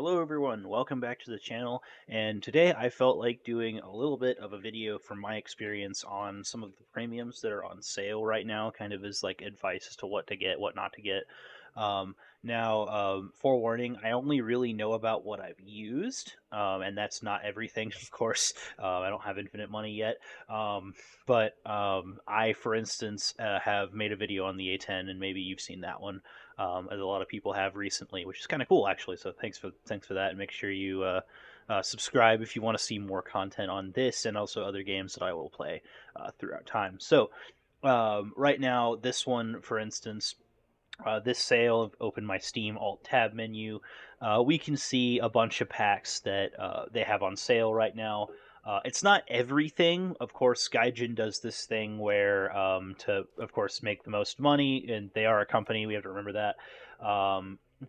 Hello everyone, welcome back to the channel, and today I felt like doing a little bit of a video from my experience on some of the premiums that are on sale right now, kind of as like advice as to what to get, what not to get. Forewarning, I only really know about what I've used, and that's not everything, of course. I don't have infinite money yet, but I, for instance, have made a video on the A10, and maybe you've seen that one, as a lot of people have recently, which is kind of cool actually. So thanks for that, and make sure you subscribe if you want to see more content on this and also other games that I will play throughout time. So right now, this one, for instance. This sale, open my Steam Alt Tab menu. We can see a bunch of packs that they have on sale right now. It's not everything. Of course, Gaijin does this thing where, to, of course, make the most money, and they are a company, we have to remember that.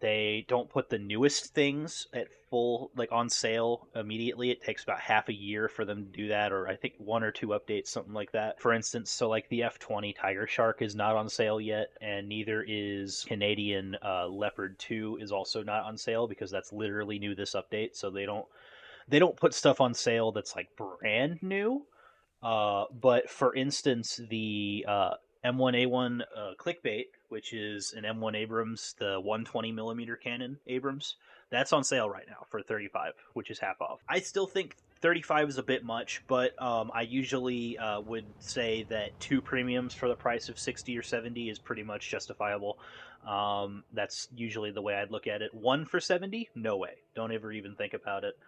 They don't put the newest things at full, like on sale immediately. It takes about half a year for them to do that, or I think one or two updates, something like that. For instance, so like the F20 Tiger Shark is not on sale yet, and neither is Canadian Leopard 2 is also not on sale because that's literally new this update. So they don't put stuff on sale that's like brand new. But for instance, the M1A1 clickbait, which is an M1 Abrams, the 120 millimeter cannon Abrams, that's on sale right now for 35, which is half off. I still think 35 is a bit much, but I usually would say that two premiums for the price of 60 or 70 is pretty much justifiable. That's usually the way I'd look at it. One for 70? No way. Don't ever even think about it.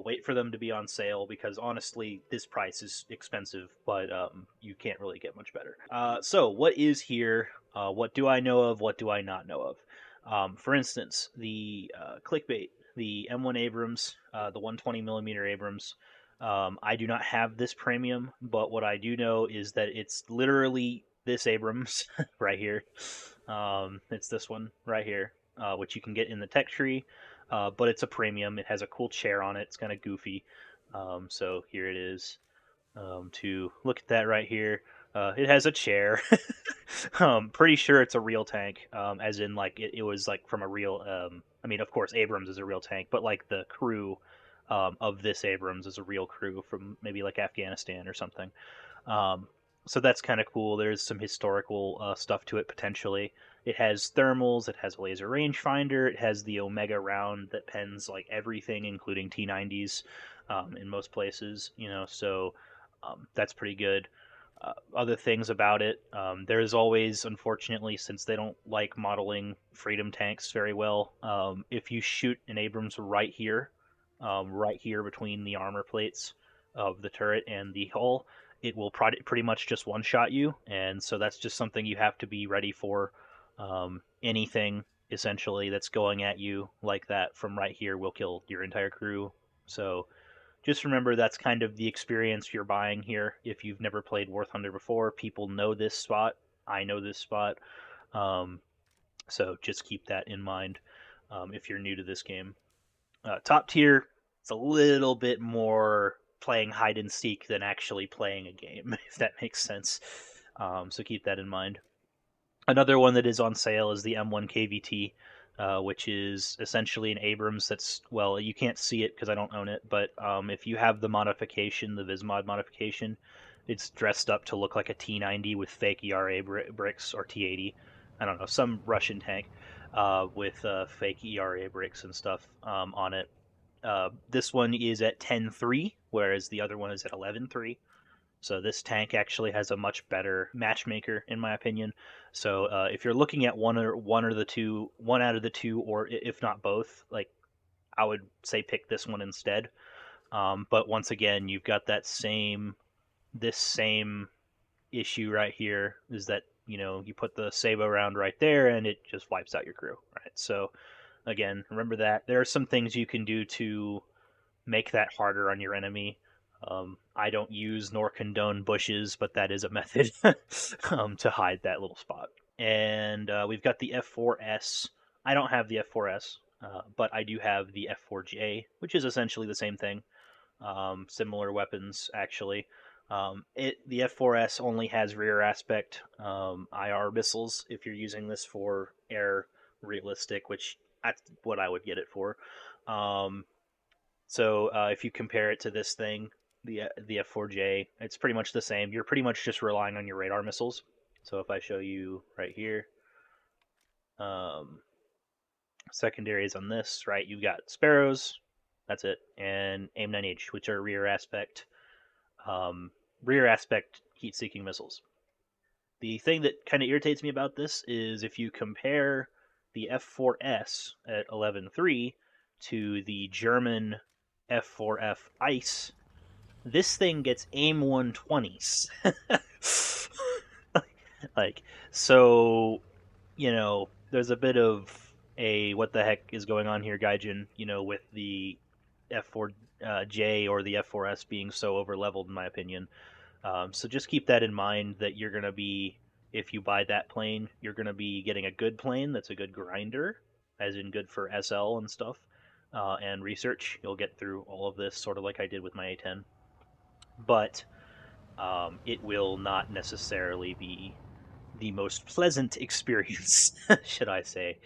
Wait for them to be on sale because honestly, this price is expensive, but you can't really get much better. So, what is here? What do I know of? What do I not know of? For instance, the clickbait, the M1 Abrams, the 120 millimeter Abrams. I do not have this premium, but what I do know is that it's literally this Abrams right here. It's this one right here, which you can get in the tech tree. But it's a premium. It has a cool chair on it. It's kind of goofy. So here it is. To look at that right here, it has a chair. Pretty sure it's a real tank, as in like it was like from a real. I mean, of course, Abrams is a real tank, but like the crew of this Abrams is a real crew from maybe like Afghanistan or something. Um, so that's kind of cool. There's some historical stuff to it potentially. It has thermals. It has a laser rangefinder. It has the Omega round that pens like everything, including T90s, in most places. So that's pretty good. Other things about it, there's always, unfortunately, since they don't like modeling Freedom tanks very well, if you shoot an Abrams right here between the armor plates of the turret and the hull, it will pretty much just one-shot you, and so that's just something you have to be ready for. Anything, essentially, that's going at you like that from right here will kill your entire crew. So just remember that's kind of the experience you're buying here. If you've never played War Thunder before, people know this spot. I know this spot. Um, so just keep that in mind if you're new to this game. Top tier, it's a little bit more playing hide and seek than actually playing a game, if that makes sense. So keep that in mind. Another one that is on sale is the M1 KVT, which is essentially an Abrams that's, well, you can't see it because I don't own it, but if you have the modification, the Vismod modification, it's dressed up to look like a T90 with fake ERA bricks, or T80. I don't know, some Russian tank with fake ERA bricks and stuff on it. This one is at 10.3, whereas the other one is at 11.3. So this tank actually has a much better matchmaker, in my opinion. So if you're looking at one out of the two, or if not both, like I would say pick this one instead. But once again, you've got this same issue right here, is that you put the Sabo round right there and it just wipes out your crew, right? So again, remember that there are some things you can do to make that harder on your enemy. I don't use nor condone bushes, but that is a method to hide that little spot. And we've got the F4S. I don't have the F4S, but I do have the F4J, which is essentially the same thing. Similar weapons, actually. The F4S only has rear aspect IR missiles if you're using this for air realistic, which that's what I would get it for. Um, if you compare it to this thing, the F4J, it's pretty much the same. You're pretty much just relying on your radar missiles. So if I show you right here, um, secondaries on this, right? You've got Sparrows, that's it, and AIM-9H, which are um, rear aspect heat-seeking missiles. The thing that kind of irritates me about this is if you compare the F4S at 11.3 to the German F4F Ice, this thing gets AIM 120s. like, so, there's a bit of a what the heck is going on here, Gaijin, with the F4J or the F4S being so over leveled, in my opinion. So just keep that in mind that you're going to be, if you buy that plane, you're going to be getting a good plane that's a good grinder, as in good for SL and stuff, and research. You'll get through all of this sort of like I did with my A10. But it will not necessarily be the most pleasant experience, should I say.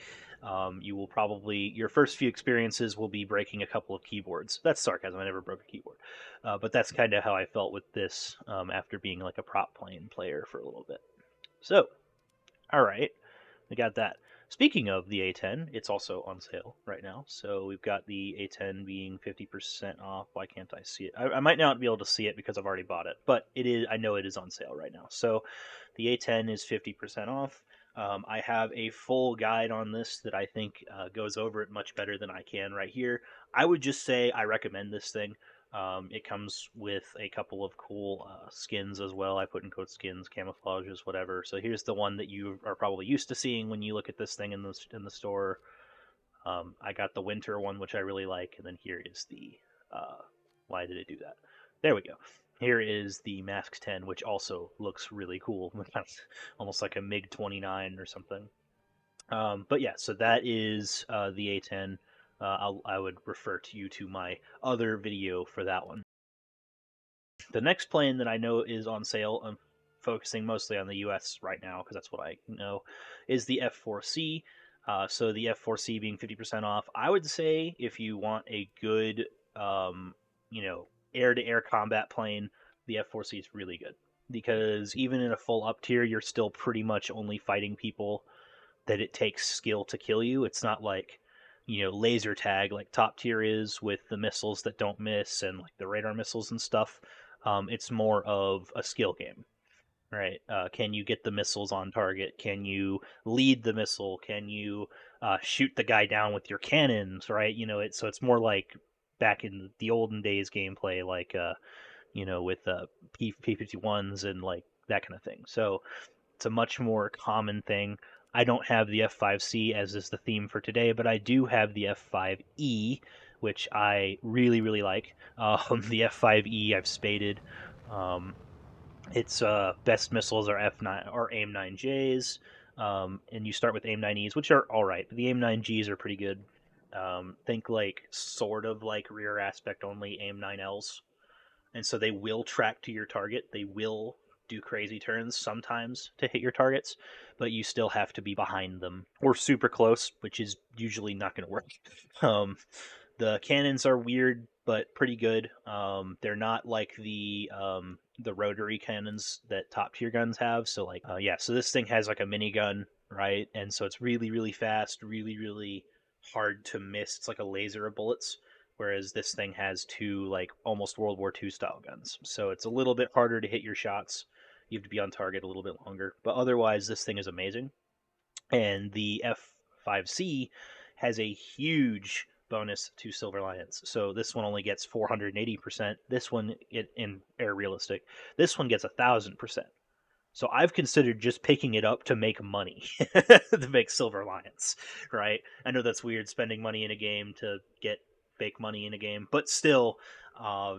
You will probably, your first few experiences will be breaking a couple of keyboards. That's sarcasm, I never broke a keyboard. But that's kind of how I felt with this after being like a prop plane player for a little bit. So, all right, we got that. Speaking of the A10, it's also on sale right now. So we've got the A10 being 50% off. Why can't I see it? I might not be able to see it because I've already bought it, but it is. I know it is on sale right now. So the A10 is 50% off. I have a full guide on this that I think goes over it much better than I can right here. I would just say I recommend this thing. It comes with a couple of cool skins as well. I put in quote skins, camouflages, whatever. So here's the one that you are probably used to seeing when you look at this thing in the store. I got the winter one, which I really like, and then here is the. Why did it do that? There we go. Here is the Mask 10, which also looks really cool, almost like a MiG 29 or something. But yeah, so that is the A10. I would refer to you to my other video for that one. The next plane that I know is on sale, I'm focusing mostly on the US right now because that's what I know, is the F4C. So the F4C being 50% off. I would say if you want a good, um, air to air combat plane, the F4C is really good because even in a full up tier, you're still pretty much only fighting people that it takes skill to kill you. It's not like, laser tag like top tier is with the missiles that don't miss and like the radar missiles and stuff. It's more of a skill game, right? Can you get the missiles on target? Can you lead the missile? Can you shoot the guy down with your cannons? Right? So it's more like back in the olden days gameplay, like with P51s and like that kind of thing. So it's a much more common thing. I don't have the F5C as is the theme for today, but I do have the F5E, which I really, really like. The F5E I've spaded. Um, its best missiles are F9 or AIM-9Js, and you start with AIM-9Es, which are all right. But the AIM-9Gs are pretty good. Think like sort of like rear aspect only AIM-9Ls, and so they will track to your target. They will do crazy turns sometimes to hit your targets, but you still have to be behind them or super close, which is usually not going to work. Um, the cannons are weird but pretty good. They're not like the rotary cannons that top tier guns have. So like yeah, so this thing has like a minigun, right? And so it's really really fast, really really hard to miss. It's like a laser of bullets. Whereas this thing has two like almost World War II style guns, so it's a little bit harder to hit your shots. You have to be on target a little bit longer, but otherwise this thing is amazing. And the F5C has a huge bonus to Silver Lions. So this one only gets 480%. This one, in Air Realistic, this one gets 1,000%. So I've considered just picking it up to make money, to make Silver Lions, right? I know that's weird, spending money in a game to get fake money in a game, but still,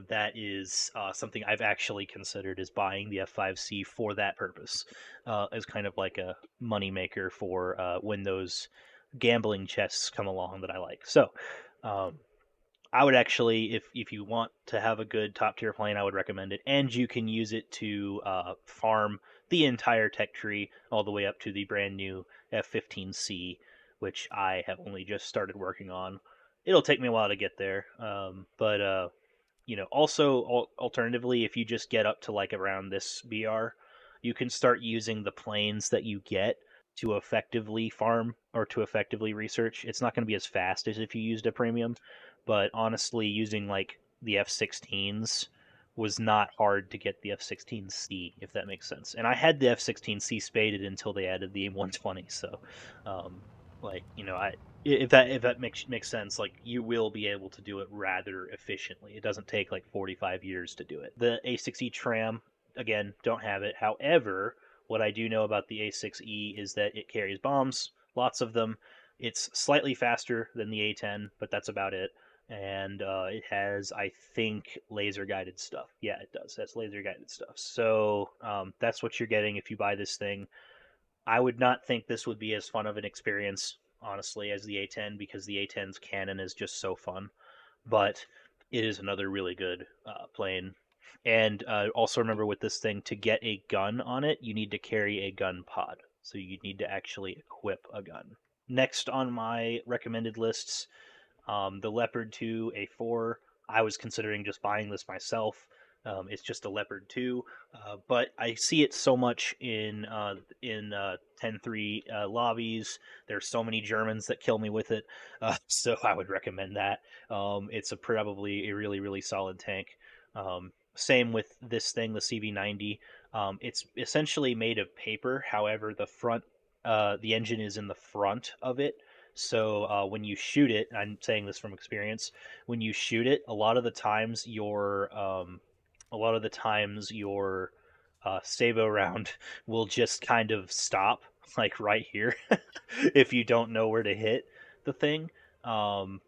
that is something I've actually considered is buying the F5C for that purpose, as kind of like a money maker for when those gambling chests come along that I like. So, um, I would actually, if you want to have a good top tier plane, I would recommend it, and you can use it to farm the entire tech tree all the way up to the brand new F15C, which I have only just started working on. it'll take me a while to get there. But also alternatively, if you just get up to like around this BR, you can start using the planes that you get to effectively farm or to effectively research. It's not going to be as fast as if you used a premium, but honestly, using like the F-16s was not hard to get the F-16C, if that makes sense. And I had the F-16C spaded until they added the M120, so um, I if that makes sense, like you will be able to do it rather efficiently. It doesn't take like 45 years to do it. The A6E tram, again, don't have it. However, what I do know about the A6E is that it carries bombs, lots of them. It's slightly faster than the A10, but that's about it. And it has, I think, laser guided stuff. Yeah, it does. That's laser guided stuff. So that's what you're getting if you buy this thing. I would not think this would be as fun of an experience, honestly, as the A10 because the A10's cannon is just so fun. But it is another really good plane. And also remember with this thing, to get a gun on it, you need to carry a gun pod. So you need to actually equip a gun. Next on my recommended lists, the Leopard 2 A4. I was considering just buying this myself. It's just a Leopard 2, but I see it so much in 10.3 lobbies. There's so many Germans that kill me with it, so I would recommend that. It's probably a really really solid tank. Same with this thing, the CV90. It's essentially made of paper. However, the engine is in the front of it, so when you shoot it, I'm saying this from experience, when you shoot it, a lot of the times your Sabo round will just kind of stop, like right here, if you don't know where to hit the thing. And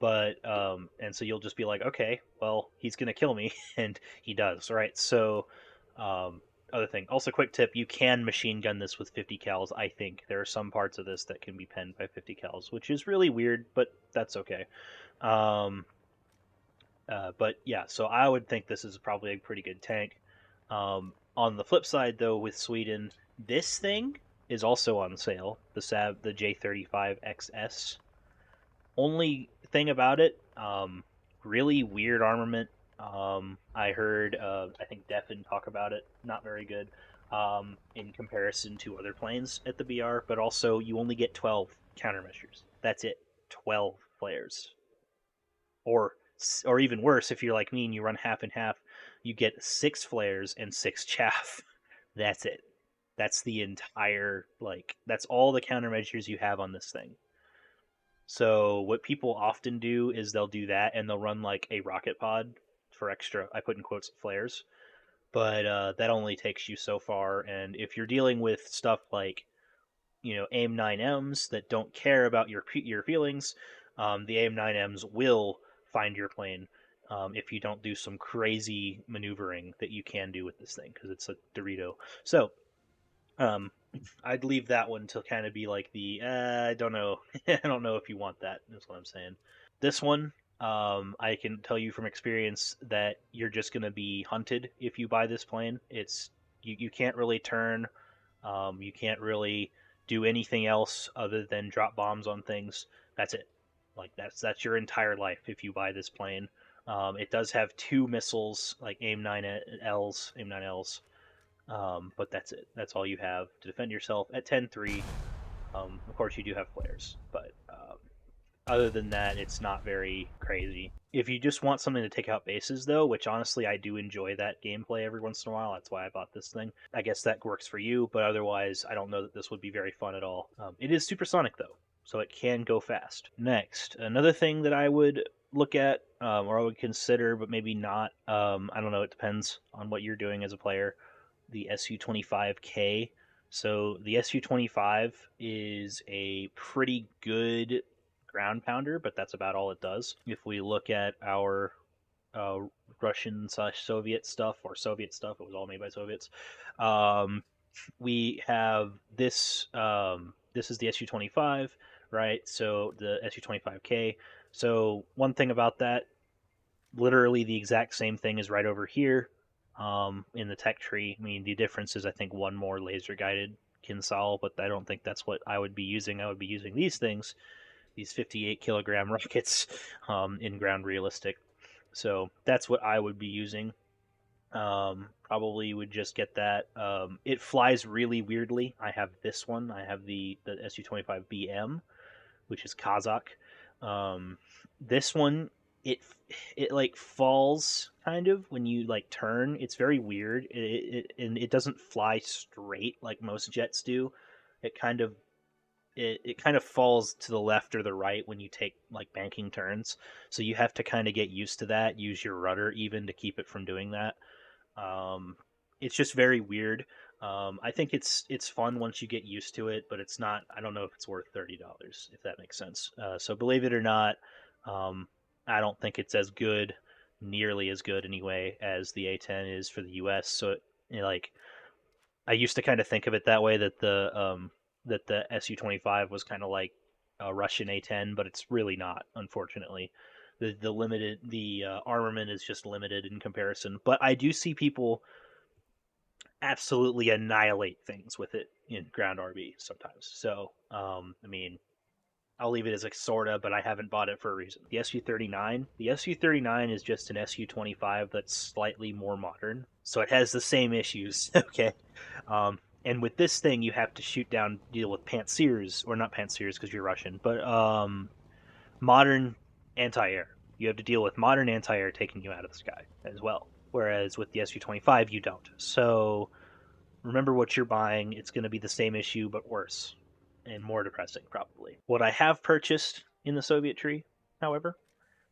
so you'll just be like, okay, well, he's gonna kill me, and he does, right? So, um, other thing. Also, quick tip: you can machine gun this with 50 cals. I think there are some parts of this that can be penned by 50 cals, which is really weird, but that's okay. Um, but yeah, so I would think this is probably a pretty good tank. On the flip side, though, with Sweden, this thing is also on sale. The J35 XS. Only thing about it, really weird armament. I heard, I think Deffen talk about it. Not very good in comparison to other planes at the BR, but also you only get 12 countermeasures. That's it. 12 flares. Or or even worse, if you're like me and you run half and half, you get 6 flares and 6 chaff. That's it. That's the entire, like, that's all the countermeasures you have on this thing. So what people often do is they'll do that and they'll run like a rocket pod for extra. I put in quotes flares, but that only takes you so far. And if you're dealing with stuff like AIM 9Ms that don't care about your feelings, the AIM 9Ms will find your plane if you don't do some crazy maneuvering that you can do with this thing because it's a Dorito. So um, I'd leave that one to kind of be like the I don't know, I don't know if you want that. That's what I'm saying. This one, I can tell you from experience that you're just gonna be hunted if you buy this plane. You can't really turn, you can't really do anything else other than drop bombs on things. That's it. Like that's your entire life if you buy this plane. It does have 2 missiles, like AIM 9Ls, but that's it. That's all you have to defend yourself at 10-3. Of course, you do have flares, but other than that, it's not very crazy. If you just want something to take out bases, though, which honestly I do enjoy that gameplay every once in a while, that's why I bought this thing. I guess that works for you, but otherwise, I don't know that this would be very fun at all. It is supersonic, though, so it can go fast. Next, another thing that I would look at, or I would consider, but maybe not. I don't know. It depends on what you're doing as a player. The Su-25K. So the Su-25 is a pretty good ground pounder, but that's about all it does. If we look at our uh, Russian/Soviet stuff, or Soviet stuff, it was all made by Soviets. Um, we have this. This is the Su-25, right? So the Su-25K. So one thing about that, literally the exact same thing is right over here in the tech tree. I mean, the difference is I think one more laser guided Kinsal, but I don't think that's what I would be using. I would be using these things. these 58 kilogram rockets in ground realistic. So that's what I would be using. Probably would just get that. It flies really weirdly. I have this one. I have the Su-25BM, which is Kazakh. This one, it it like falls kind of when you like turn. It's very weird. And it doesn't fly straight like most jets do. It kind of it kind of falls to the left or the right when you take like banking turns. So you have to kind of get used to that. Use your rudder even to keep it from doing that. Um, it's just very weird. I think it's fun once you get used to it, but it's not. I don't know if it's worth $30 if that makes sense. So believe it or not, um, I don't think it's as good, nearly as good anyway, as the A10 is for the U.S. So like I used to kind of think of it that way that the Su-25 was kind of like a Russian A10, but it's really not, unfortunately. The armament is just limited in comparison. But I do see people absolutely annihilate things with it in ground RB sometimes. So I mean, I'll leave it as like sorta, but I haven't bought it for a reason. The Su-39 is just an Su-25 that's slightly more modern, so it has the same issues. Okay, and with this thing, you have to shoot down, deal with pantsirs, or not pantsirs because you're Russian, but modern anti-air. You have to deal with modern anti-air taking you out of the sky as well. Whereas with the Su-25, you don't. So remember what you're buying. It's going to be the same issue, but worse and more depressing, probably. What I have purchased in the Soviet tree, however,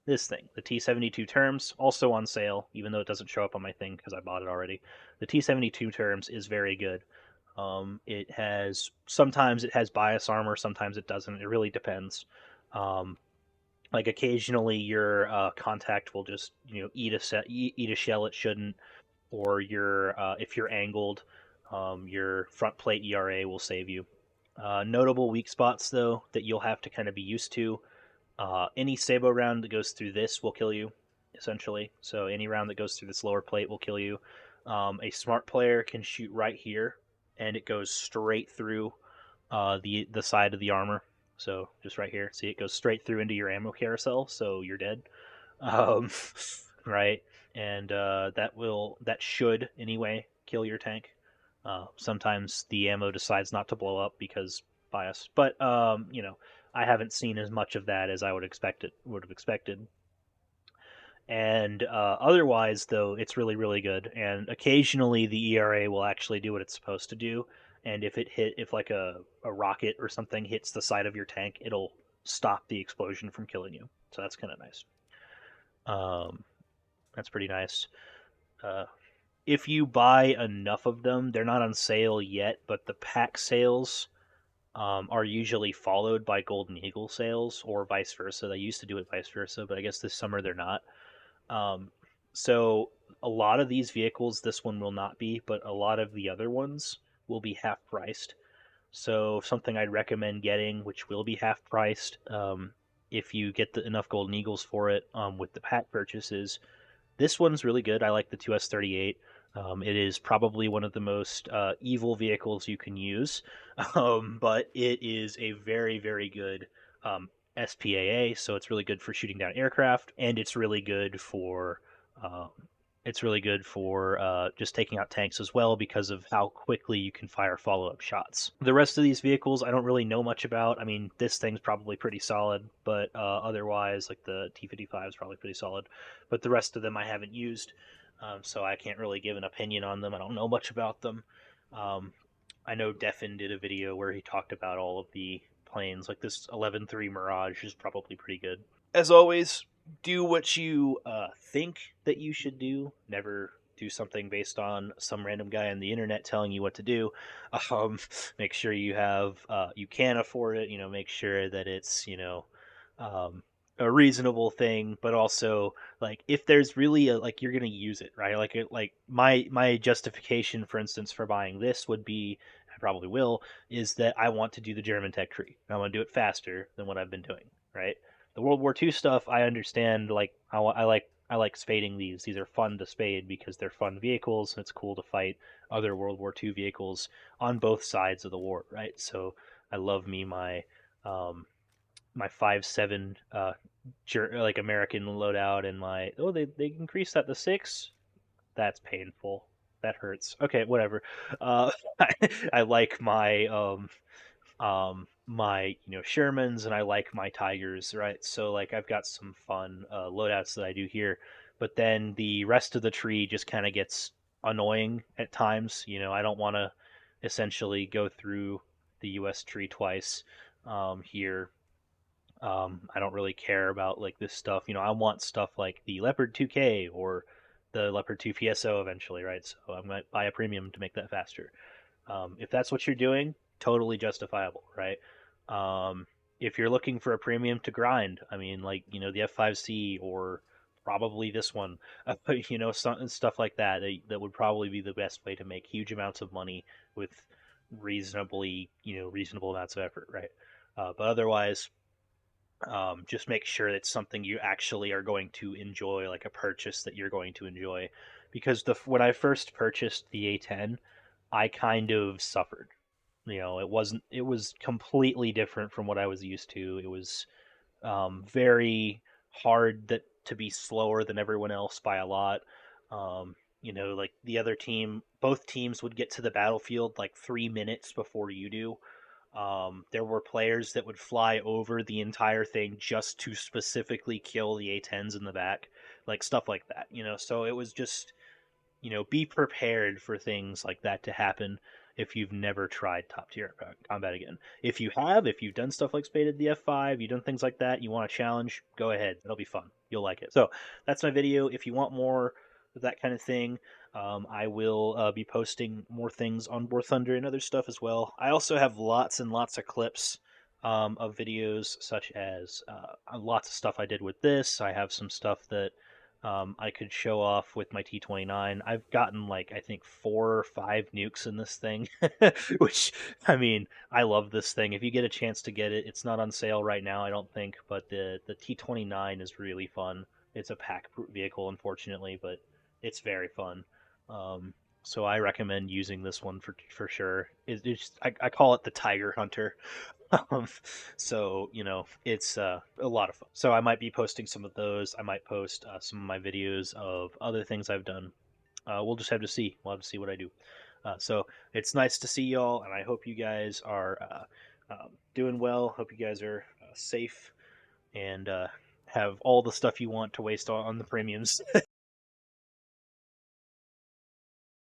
this thing, the T-72 terms, also on sale, even though it doesn't show up on my thing because I bought it already. The T-72 terms is very good. It has sometimes it has bias armor, sometimes it doesn't. It really depends. Um, like occasionally your contact will just eat a shell it shouldn't, or your if you're angled, your front plate ERA will save you. Notable weak spots though that you'll have to kind of be used to. Any Sabo round that goes through this will kill you, essentially. So any round that goes through this lower plate will kill you. A smart player can shoot right here, and it goes straight through the side of the armor. So just right here, see it goes straight through into your ammo carousel, so you're dead. Um, right, and that should anyway kill your tank. Sometimes the ammo decides not to blow up because bias, but I haven't seen as much of that as I would have expected. And otherwise, though, it's really, really good. And occasionally, the ERA will actually do what it's supposed to do. And if like a rocket or something hits the side of your tank, it'll stop the explosion from killing you. So that's kind of nice. Um, that's pretty nice. Uh, if you buy enough of them, they're not on sale yet, but the pack sales are usually followed by Golden Eagle sales or vice versa. They used to do it vice versa, but I guess this summer they're not. Um, so a lot of these vehicles, this one will not be, but a lot of the other ones will be half priced. So something I'd recommend getting, which will be half priced, if you get enough Golden Eagles for it with the pack purchases. This one's really good. I like the 2S38. It is probably one of the most evil vehicles you can use, but it is a very, very good SPAA, so it's really good for shooting down aircraft, and um, it's really good for just taking out tanks as well because of how quickly you can fire follow-up shots. The rest of these vehicles I don't really know much about. I mean, this thing's probably pretty solid, but otherwise, like the T-55 is probably pretty solid, but the rest of them I haven't used, so I can't really give an opinion on them. I don't know much about them. Um, I know Defin did a video where he talked about all of the planes. Like this 11.3 Mirage is probably pretty good. As always, do what you think that you should do. Never do something based on some random guy on the internet telling you what to do. Um, make sure you can afford it. Make sure that it's um, a reasonable thing, but also like if there's really like you're gonna use it, right? Like my justification, for instance, for buying this would be, I probably will, is that I want to do the German tech tree. I want to do it faster than what I've been doing, right? The World War II stuff, I understand. Like I like spading these. These are fun to spade because they're fun vehicles, and it's cool to fight other World War II vehicles on both sides of the war, right? So I love me my um, my 5.7 like American loadout, and my they increased that to 6. That's painful. That hurts. Okay, whatever. I, I like my Shermans, and I like my Tigers, right? So like I've got some fun loadouts that I do here, but then the rest of the tree just kind of gets annoying at times. I don't want to essentially go through the U.S. tree twice here. I don't really care about like this stuff. I want stuff like the Leopard 2K or the Leopard 2 PSO eventually, right? So I might buy a premium to make that faster. If that's what you're doing, totally justifiable, right? Um, if you're looking for a premium to grind, I mean, like the F5C or probably this one, stuff like that, that would probably be the best way to make huge amounts of money with reasonable amounts of effort, right? But otherwise, just make sure it's something you actually are going to enjoy, like a purchase that you're going to enjoy. Because when I first purchased the A10, I kind of suffered. It was completely different from what I was used to. It was very hard to be slower than everyone else by a lot. Like both teams would get to the battlefield like 3 minutes before you do. There were players that would fly over the entire thing just to specifically kill the A10s in the back, like stuff like that. So it was just be prepared for things like that to happen if you've never tried top tier combat again. If you've done stuff like spaded the F5, you've done things like that, you want a challenge, go ahead. It'll be fun. You'll like it. So that's my video. If you want more of that kind of thing, I will be posting more things on War Thunder and other stuff as well. I also have lots and lots of clips of videos, such as lots of stuff I did with this. I have some stuff that I could show off with my T29. I've gotten like I think 4 or 5 nukes in this thing, which I mean I love this thing. If you get a chance to get it, it's not on sale right now, I don't think. But the T29 is really fun. It's a pack vehicle, unfortunately, but it's very fun. Um, so I recommend using this one for sure. I call it the Tiger Hunter. Um, so it's a lot of fun. So I might be posting some of those. I might post some of my videos of other things I've done. We'll just have to see. We'll have to see what I do. So it's nice to see y'all, and I hope you guys are doing well. Hope you guys are safe and have all the stuff you want to waste on the premiums.